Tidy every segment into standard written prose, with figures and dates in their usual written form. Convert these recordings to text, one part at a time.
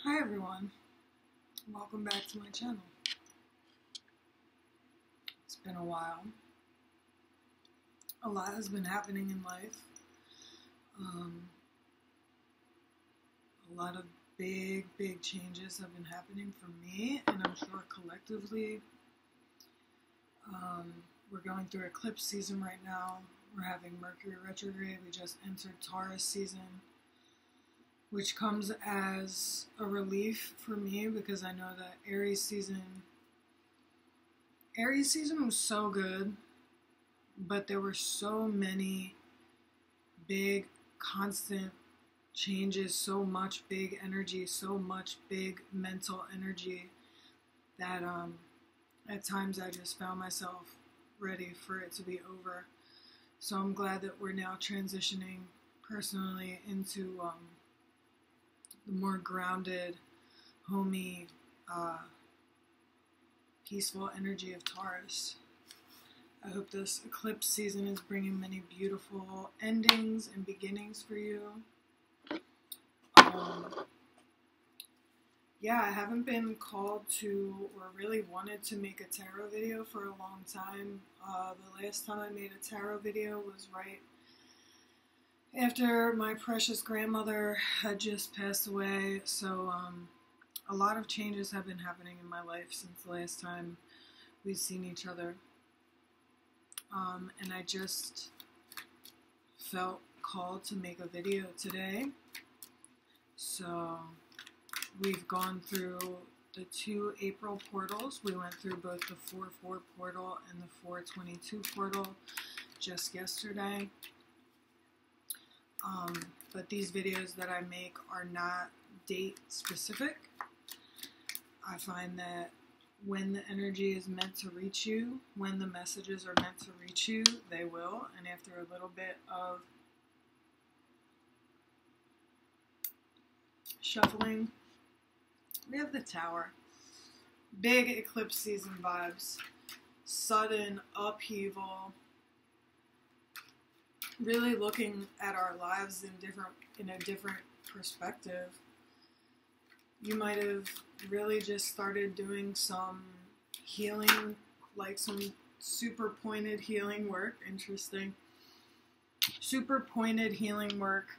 Hi everyone, welcome back to my channel. It's been a while. A lot has been happening in life. A lot of big changes have been happening for me, and I'm sure collectively. We're going through eclipse season right now. We're having Mercury retrograde. We just entered Taurus season, which comes as a relief for me because I know that Aries season was so good, but there were so many big, constant changes, so much big energy, so much big mental energy that at times I just found myself ready for it to be over. So I'm glad that we're now transitioning personally into the more grounded, homey, peaceful energy of Taurus. I hope this eclipse season is bringing many beautiful endings and beginnings for you. Yeah, I haven't been called to or really wanted to make a tarot video for a long time. The last time I made a tarot video was right after my precious grandmother had just passed away. So a lot of changes have been happening in my life since the last time we've seen each other. And I just felt called to make a video today. So we've gone through the 2 April portals. We went through both the 4/4 portal and the 4/22 portal just yesterday. But these videos that I make are not date specific. I find that when the energy is meant to reach you, when the messages are meant to reach you, they will. And after a little bit of shuffling, we have the Tower. Big eclipse season vibes. Sudden upheaval. Really looking at our lives in a different perspective. You might have really just started doing some healing, like some super pointed healing work. Interesting. Super pointed healing work,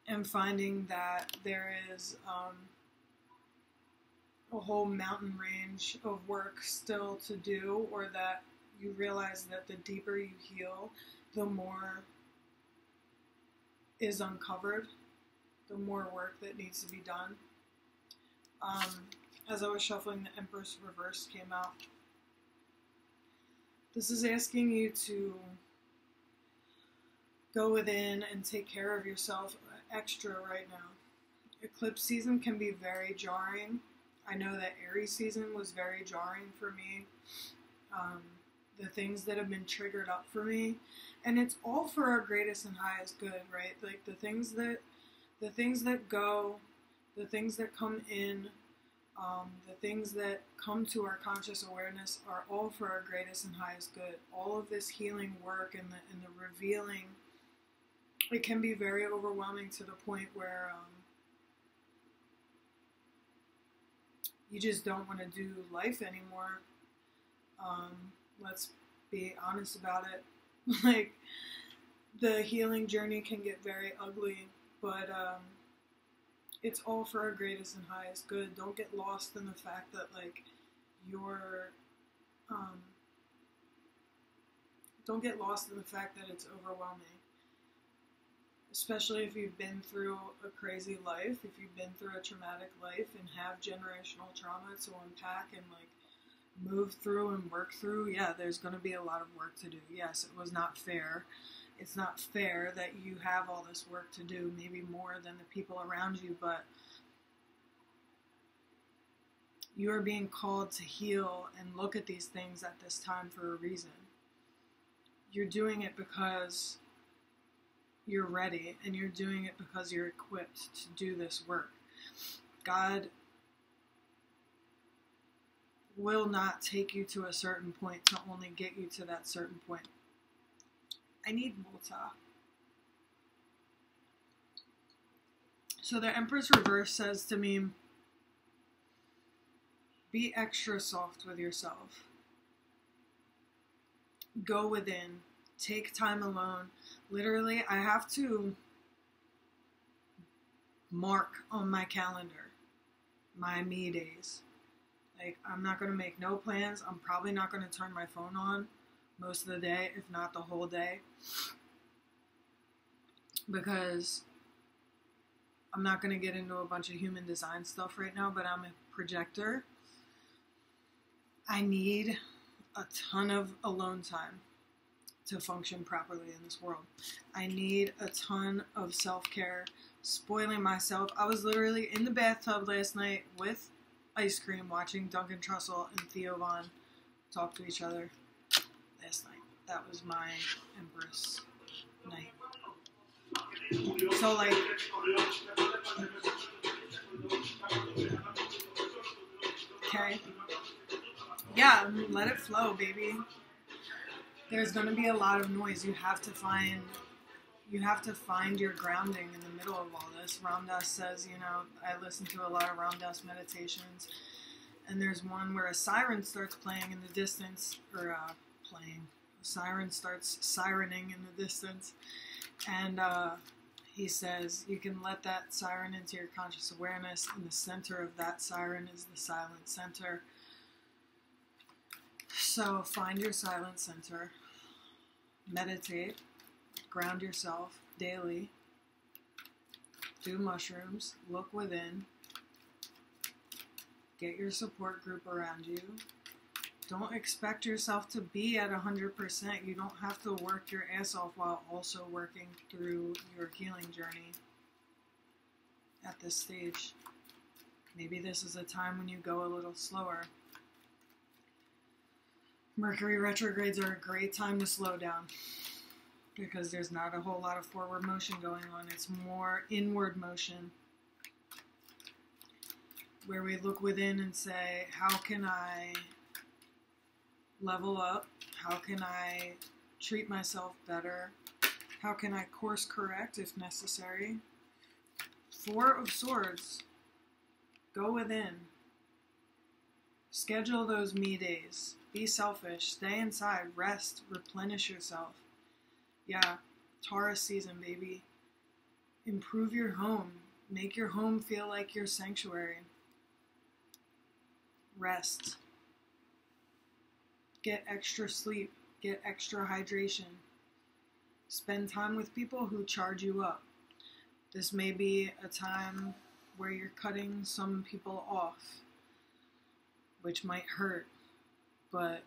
and finding that there is a whole mountain range of work still to do, or that you realize that the deeper you heal, the more is uncovered, the more work that needs to be done. As I was shuffling, the Empress Reverse came out. This is asking you to go within and take care of yourself extra right now. Eclipse season can be very jarring. I know that Aries season was very jarring for me. The things that have been triggered up for me, and it's all for our greatest and highest good, right? Like the things that go, the things that come in, the things that come to our conscious awareness are all for our greatest and highest good. All of this healing work and the revealing, it can be very overwhelming to the point where you just don't want to do life anymore. Let's be honest about it. Like, the healing journey can get very ugly, but it's all for our greatest and highest good. Don't get lost in the fact that, like, don't get lost in the fact that it's overwhelming. Especially if you've been through a crazy life, if you've been through a traumatic life and have generational trauma to unpack and, like, move through and work through. Yeah, there's going to be a lot of work to do. Yes, it was not fair. It's not fair that you have all this work to do, maybe more than the people around you, but you are being called to heal and look at these things at this time for a reason. You're doing it because you're ready, and you're doing it because you're equipped to do this work. God will not take you to a certain point to only get you to that certain point. I need Multa. So the Empress reverse says to me, be extra soft with yourself. Go within. Take time alone. Literally, I have to mark on my calendar my me days. Like, I'm not going to make no plans. I'm probably not going to turn my phone on most of the day, if not the whole day. Because I'm not going to get into a bunch of human design stuff right now, but I'm a projector. I need a ton of alone time to function properly in this world. I need a ton of self-care, spoiling myself. I was literally in the bathtub last night with ice cream watching Duncan Trussell and Theo Von talk to each other last night. That was my Empress night. So, like, okay. Yeah, let it flow, baby. There's going to be a lot of noise. You have to find your grounding in the middle of all this. Ram Dass says, you know, I listen to a lot of Ram Dass meditations, and there's one where a siren starts playing in the distance, or a siren starts sirening in the distance, and he says you can let that siren into your conscious awareness, and the center of that siren is the silent center. So find your silent center, meditate, ground yourself daily, do mushrooms, look within, get your support group around you. Don't expect yourself to be at 100%. You don't have to work your ass off while also working through your healing journey at this stage. Maybe this is a time when you go a little slower. Mercury retrogrades are a great time to slow down because there's not a whole lot of forward motion going on. It's more inward motion where we look within and say, how can I level up? How can I treat myself better? How can I course correct if necessary? Four of Swords. Go within. Schedule those me days. Be selfish. Stay inside. Rest. Replenish yourself. Yeah, Taurus season, baby. Improve your home. Make your home feel like your sanctuary. Rest. Get extra sleep. Get extra hydration. Spend time with people who charge you up. This may be a time where you're cutting some people off, which might hurt, but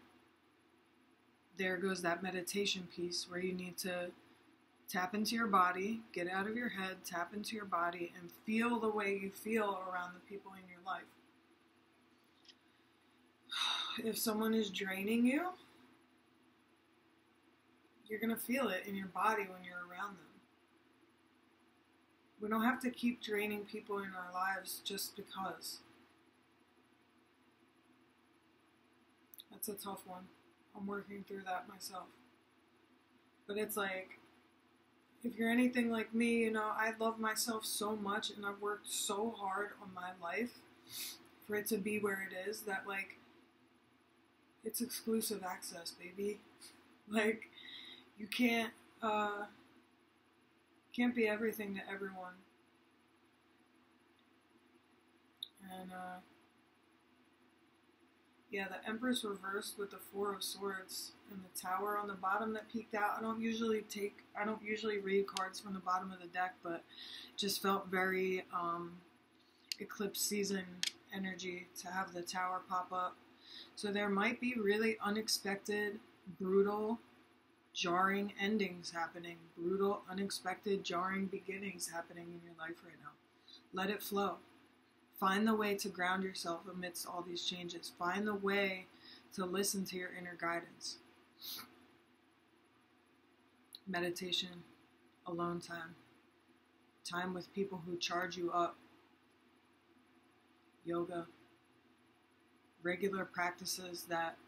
there goes that meditation piece where you need to tap into your body, get out of your head, tap into your body, and feel the way you feel around the people in your life. If someone is draining you, you're going to feel it in your body when you're around them. We don't have to keep draining people in our lives just because. That's a tough one. I'm working through that myself. But it's like, if you're anything like me, you know, I love myself so much and I've worked so hard on my life for it to be where it is that, like, it's exclusive access, baby. Like, you can't be everything to everyone. And, yeah, the Empress reversed with the Four of Swords and the Tower on the bottom that peeked out. I don't usually read cards from the bottom of the deck, but just felt very Eclipse Season energy to have the Tower pop up. So there might be really unexpected, brutal, jarring endings happening. Brutal, unexpected, jarring beginnings happening in your life right now. Let it flow. Find the way to ground yourself amidst all these changes. Find the way to listen to your inner guidance. Meditation, alone time, time with people who charge you up, yoga, regular practices that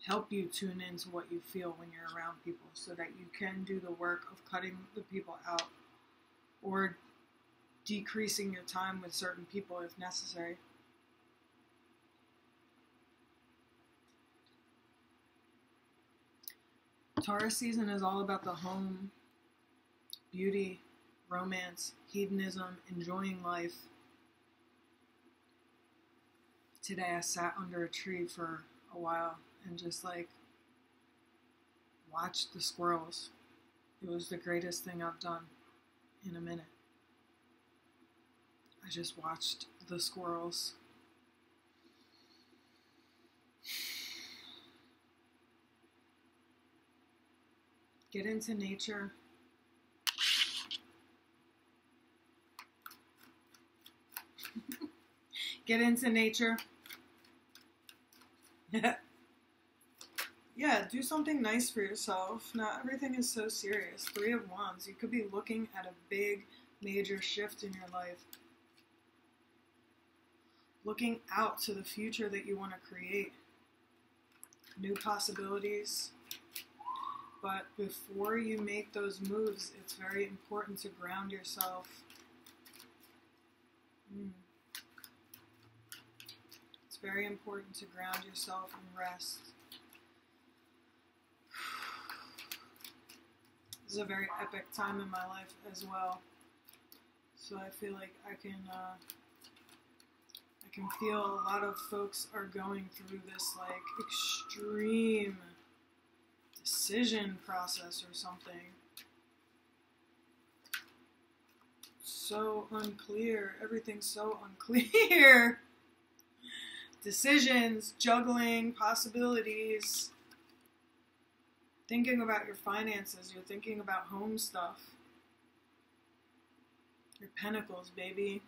help you tune into what you feel when you're around people so that you can do the work of cutting the people out or decreasing your time with certain people if necessary. Taurus season is all about the home, beauty, romance, hedonism, enjoying life. Today I sat under a tree for a while and just like watched the squirrels. It was the greatest thing I've done in a minute. I just watched the squirrels. Get into nature. Get into nature. Yeah, do something nice for yourself. Not everything is so serious. 3 of Wands. You could be looking at a big, major shift in your life. Looking out to the future that you want to create. New possibilities. But before you make those moves, it's very important to ground yourself. It's very important to ground yourself and rest. This is a very epic time in my life as well. So I feel like I can feel a lot of folks are going through this like extreme decision process or something. So unclear. Everything's so unclear. Decisions, juggling, possibilities. Thinking about your finances. You're thinking about home stuff. Your pentacles, baby.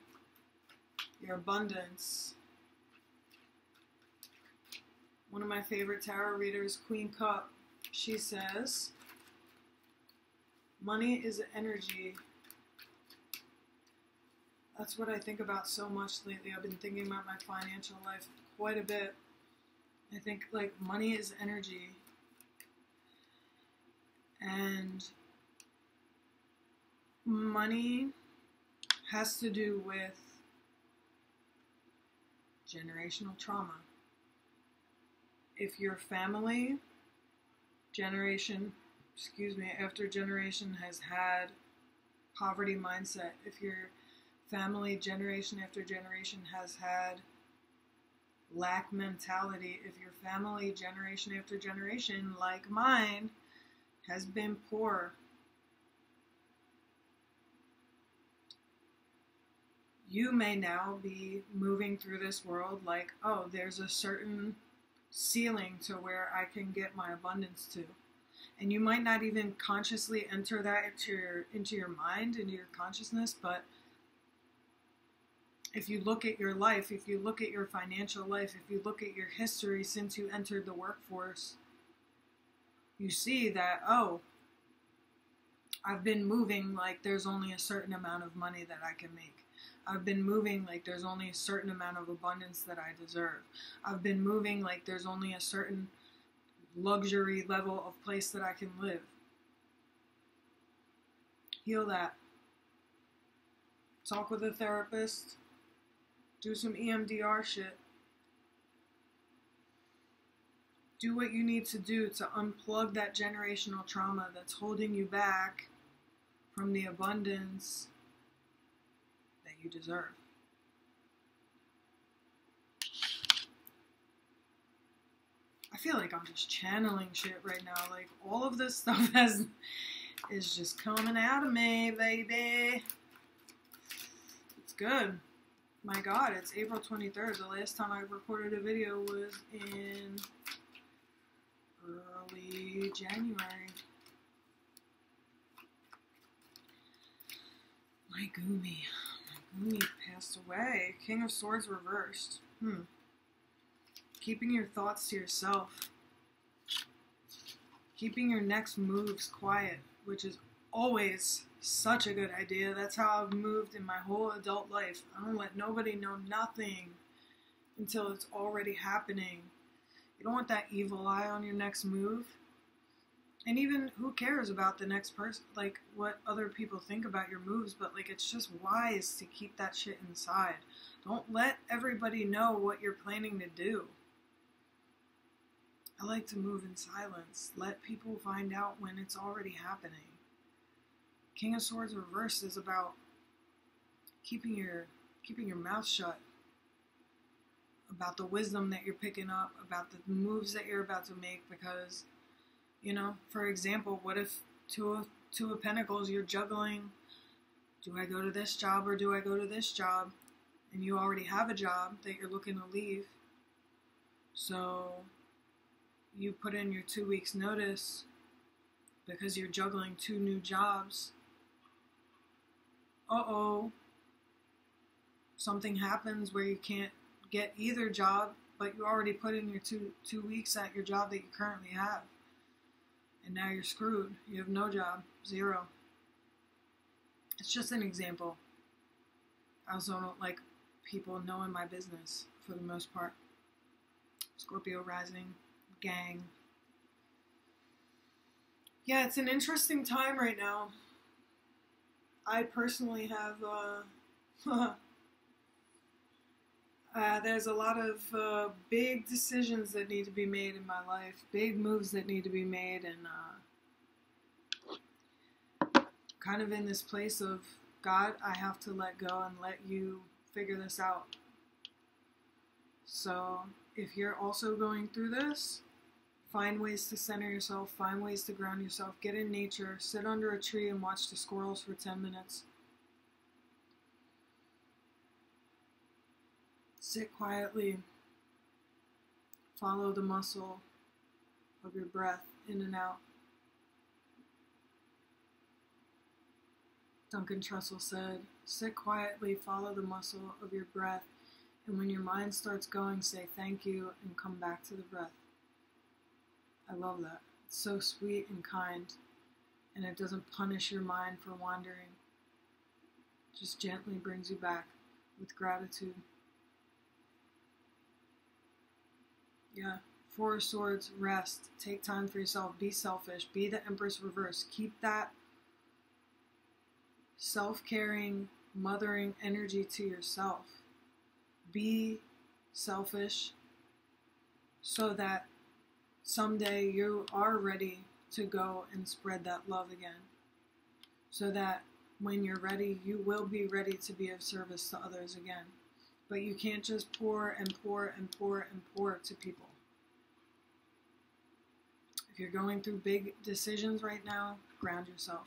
Your abundance. One of my favorite tarot readers, Queen Cup, she says, money is energy. That's what I think about so much lately. I've been thinking about my financial life quite a bit. I think like money is energy. And money has to do with generational trauma. If your family generation after generation has had poverty mindset, if your family generation after generation has had lack mentality, if your family generation after generation, like mine, has been poor, you may now be moving through this world like, oh, there's a certain ceiling to where I can get my abundance to. And you might not even consciously enter that into your mind, into your consciousness, but if you look at your life, if you look at your financial life, if you look at your history since you entered the workforce, you see that, oh, I've been moving like there's only a certain amount of money that I can make. I've been moving like there's only a certain amount of abundance that I deserve. I've been moving like there's only a certain luxury level of place that I can live. Heal that. Talk with a therapist. Do some EMDR shit. Do what you need to do to unplug that generational trauma that's holding you back from the abundance that you deserve. I feel like I'm just channeling shit right now. Like all of this stuff is just coming out of me, baby. It's good. My God, it's April 23rd. The last time I recorded a video was in early January. My Gumi passed away. King of Swords reversed. Keeping your thoughts to yourself. Keeping your next moves quiet, which is always such a good idea. That's how I've moved in my whole adult life. I don't let nobody know nothing until it's already happening. You don't want that evil eye on your next move. And even, who cares about the next person, like, what other people think about your moves, but, like, it's just wise to keep that shit inside. Don't let everybody know what you're planning to do. I like to move in silence. Let people find out when it's already happening. King of Swords reversed is about keeping your mouth shut, about the wisdom that you're picking up, about the moves that you're about to make, because, you know, for example, what if two of Pentacles, you're juggling, do I go to this job or do I go to this job? And you already have a job that you're looking to leave. So you put in your 2 weeks notice because you're juggling 2 new jobs. Uh-oh. Something happens where you can't get either job, but you already put in your two weeks at your job that you currently have. And now you're screwed. You have no job. 0. It's just an example. I also don't like people knowing my business for the most part. Scorpio rising, gang. Yeah, it's an interesting time right now. I personally have, there's a lot of big decisions that need to be made in my life, big moves that need to be made, and kind of in this place of, God, I have to let go and let you figure this out. So if you're also going through this, find ways to center yourself, find ways to ground yourself, get in nature, sit under a tree and watch the squirrels for 10 minutes. Sit quietly, follow the muscle of your breath in and out. Duncan Trussell said, sit quietly, follow the muscle of your breath, and when your mind starts going, say thank you and come back to the breath. I love that. It's so sweet and kind, and it doesn't punish your mind for wandering. It just gently brings you back with gratitude. Yeah. 4 of Swords, rest. Take time for yourself. Be selfish. Be the Empress reverse. Keep that self-caring, mothering energy to yourself. Be selfish so that someday you are ready to go and spread that love again. So that when you're ready, you will be ready to be of service to others again. But you can't just pour and pour and pour and pour to people. If you're going through big decisions right now, ground yourself.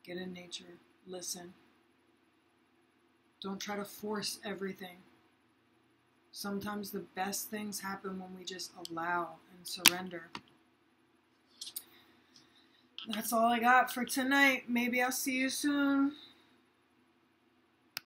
Get in nature. Listen. Don't try to force everything. Sometimes the best things happen when we just allow and surrender. That's all I got for tonight. Maybe I'll see you soon.